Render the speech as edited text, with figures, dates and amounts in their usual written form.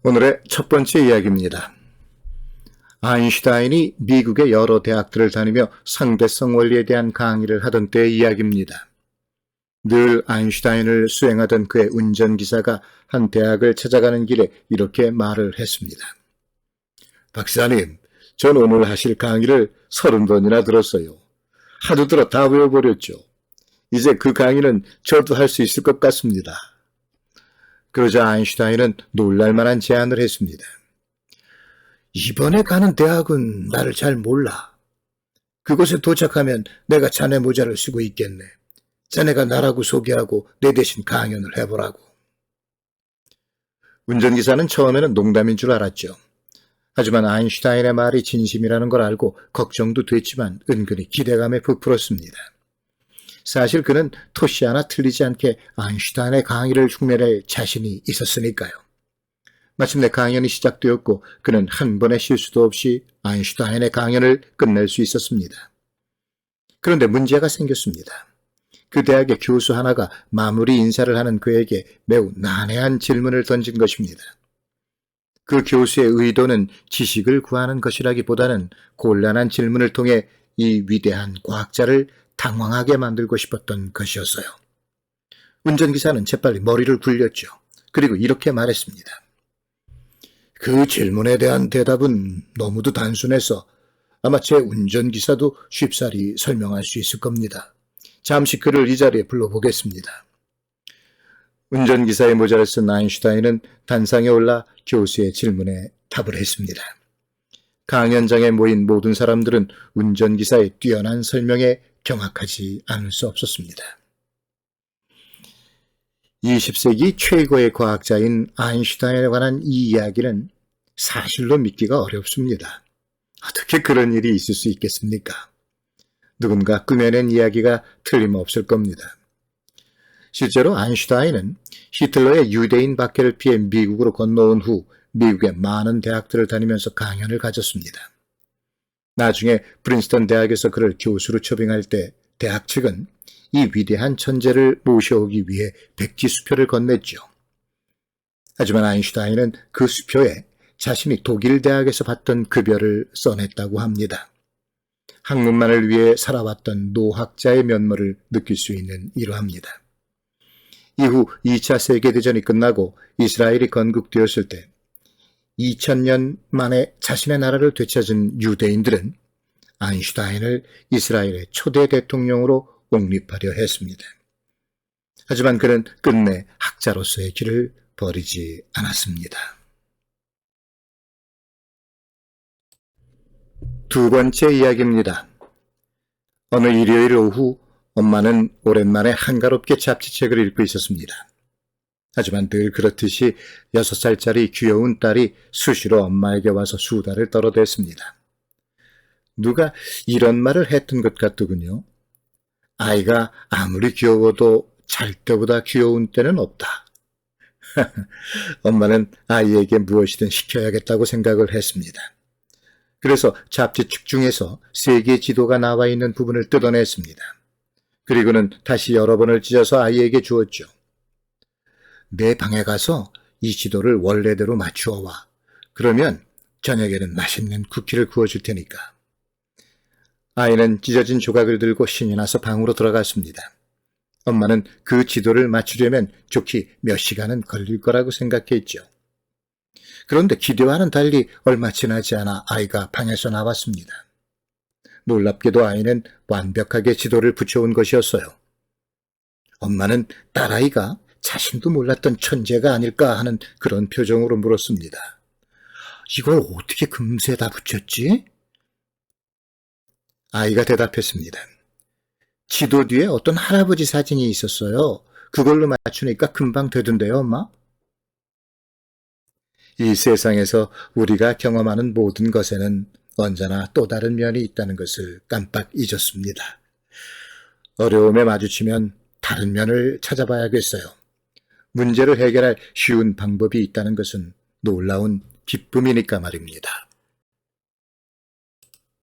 오늘의 첫 번째 이야기입니다. 아인슈타인이 미국의 여러 대학들을 다니며 상대성 원리에 대한 강의를 하던 때의 이야기입니다. 늘 아인슈타인을 수행하던 그의 운전기사가 한 대학을 찾아가는 길에 이렇게 말을 했습니다. 박사님, 전 오늘 하실 강의를 30번이나 들었어요. 하도 들어 다 외워버렸죠. 이제 그 강의는 저도 할 수 있을 것 같습니다. 그러자 아인슈타인은 놀랄만한 제안을 했습니다. 이번에 가는 대학은 나를 잘 몰라. 그곳에 도착하면 내가 자네 모자를 쓰고 있겠네. 자네가 나라고 소개하고 내 대신 강연을 해보라고. 운전기사는 처음에는 농담인 줄 알았죠. 하지만 아인슈타인의 말이 진심이라는 걸 알고 걱정도 됐지만 은근히 기대감에 부풀었습니다. 사실 그는 토시 하나 틀리지 않게 아인슈타인의 강의를 흉내낼 자신이 있었으니까요. 마침내 강연이 시작되었고 그는 한 번의 실수도 없이 아인슈타인의 강연을 끝낼 수 있었습니다. 그런데 문제가 생겼습니다. 그 대학의 교수 하나가 마무리 인사를 하는 그에게 매우 난해한 질문을 던진 것입니다. 그 교수의 의도는 지식을 구하는 것이라기보다는 곤란한 질문을 통해 이 위대한 과학자를 당황하게 만들고 싶었던 것이었어요. 운전기사는 재빨리 머리를 굴렸죠. 그리고 이렇게 말했습니다. 그 질문에 대한 대답은 너무도 단순해서 아마 제 운전기사도 쉽사리 설명할 수 있을 겁니다. 잠시 그를 이 자리에 불러보겠습니다. 운전기사의 모자를 쓴 아인슈타인은 단상에 올라 교수의 질문에 답을 했습니다. 강연장에 모인 모든 사람들은 운전기사의 뛰어난 설명에 경악하지 않을 수 없었습니다. 20세기 최고의 과학자인 아인슈타인에 관한 이 이야기는 사실로 믿기가 어렵습니다. 어떻게 그런 일이 있을 수 있겠습니까? 누군가 꾸며낸 이야기가 틀림없을 겁니다. 실제로 아인슈타인은 히틀러의 유대인 박해를 피해 미국으로 건너온 후 미국의 많은 대학들을 다니면서 강연을 가졌습니다. 나중에 프린스턴 대학에서 그를 교수로 초빙할 때 대학 측은 이 위대한 천재를 모셔오기 위해 백지 수표를 건넸죠. 하지만 아인슈타인은 그 수표에 자신이 독일 대학에서 받던 급여를 써냈다고 합니다. 학문만을 위해 살아왔던 노학자의 면모를 느낄 수 있는 이러합니다. 이후 2차 세계대전이 끝나고 이스라엘이 건국되었을 때 2000년 만에 자신의 나라를 되찾은 유대인들은 아인슈타인을 이스라엘의 초대 대통령으로 옹립하려 했습니다. 하지만 그는 끝내 학자로서의 길을 버리지 않았습니다. 두 번째 이야기입니다. 어느 일요일 오후 엄마는 오랜만에 한가롭게 잡지책을 읽고 있었습니다. 하지만 늘 그렇듯이 6살짜리 귀여운 딸이 수시로 엄마에게 와서 수다를 떨어댔습니다. 누가 이런 말을 했던 것 같더군요. 아이가 아무리 귀여워도 잘 때보다 귀여운 때는 없다. 엄마는 아이에게 무엇이든 시켜야겠다고 생각을 했습니다. 그래서 잡지책 중에서 세계 지도가 나와 있는 부분을 뜯어냈습니다. 그리고는 다시 여러 번을 찢어서 아이에게 주었죠. 내 방에 가서 이 지도를 원래대로 맞추어 와. 그러면 저녁에는 맛있는 쿠키를 구워줄 테니까. 아이는 찢어진 조각을 들고 신이 나서 방으로 들어갔습니다. 엄마는 그 지도를 맞추려면 좋게 몇 시간은 걸릴 거라고 생각했죠. 그런데 기대와는 달리 얼마 지나지 않아 아이가 방에서 나왔습니다. 놀랍게도 아이는 완벽하게 지도를 붙여온 것이었어요. 엄마는 딸아이가 자신도 몰랐던 천재가 아닐까 하는 그런 표정으로 물었습니다. 이걸 어떻게 금세 다 붙였지? 아이가 대답했습니다. 지도 뒤에 어떤 할아버지 사진이 있었어요. 그걸로 맞추니까 금방 되던데요, 엄마? 이 세상에서 우리가 경험하는 모든 것에는 언제나 또 다른 면이 있다는 것을 깜빡 잊었습니다. 어려움에 마주치면 다른 면을 찾아봐야겠어요. 문제를 해결할 쉬운 방법이 있다는 것은 놀라운 기쁨이니까 말입니다.